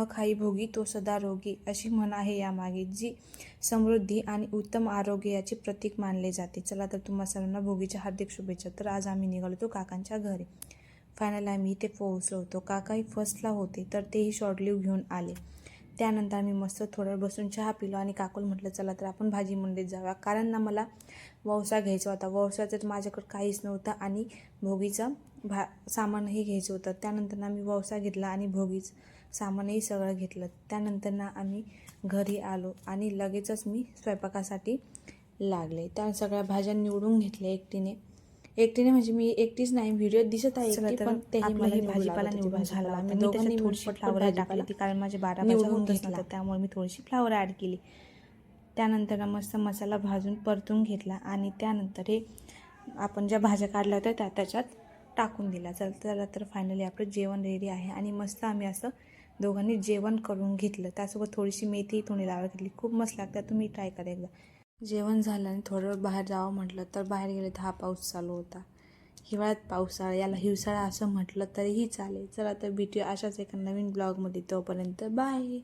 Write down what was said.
न खाई भोगी तो सदा रोगी अशी म्हण आहे यामागे, जी समृद्धी आणि उत्तम आरोग्य याचे प्रतीक मानले जाते. चला तर तुम्हा सर्वांना भोगीच्या हार्दिक शुभेच्छा. तर आज आम्ही निघालो होतो काकांच्या घरी. फायनली आम्ही इथे पोहोचलो होतो. काकाही फर्स्टला होते तर तेही शॉर्ट लिव्ह घेऊन आले. त्यानंतर आम्ही मस्त थोडं बसून चहा पिलो आणि काकूला म्हटलं चला तर आपण भाजी मंडईत जाऊया, कारण ना मला ववसा घ्यायचा होता. ववसाचं माझ्याकडे काहीच नव्हतं आणि भोगीचं सामानही घ्यायचं होतं. त्यानंतर ना आम्ही ववसा घेतला आणि भोगीचं सामानही सगळं घेतलं. त्यानंतर ना आम्ही घरी आलो आणि लगेचच मी स्वयंपाकासाठी लागले. त्या सगळ्या भाज्या निवडून घेतल्या एकटीने म्हणजे मी एकटीच नाही, व्हिडिओ दिसत आहे एकटी, पण तेही मला भाजीपाला निवडून झाला. मी त्याच्यात थोडीशी फ्लावर टाकली कारण माझे 12 भाज्या होतच नव्हत्या, त्यामुळे मी थोडीशी फ्लावर ॲड केली. त्यानंतर मस्त मसाला भाजून परतून घेतला आणि त्यानंतर हे आपण ज्या भाज्या काढल्या होत्या त्या त्याच्यात टाकून दिला. चला तर फायनली आपलं जेवण रेडी आहे आणि मस्त आम्ही असं दोघांनी जेवण करून घेतलं. त्यासोबत थोडीशी मेथी थोडी लावून घेतली. खूप मस्त लागतात, तुम्ही ट्राय करा एकदा. जेवण झालं आणि थोडं बाहेर जावं म्हटलं तर बाहेर गेले तर हा पाऊस चालू होता. हिवाळ्यात पावसाळा, याला हिवसाळा असं म्हटलं तरीही चालेल. चला तर भेटूया अशाच एका नवीन ब्लॉगमध्ये. तोपर्यंत बाय.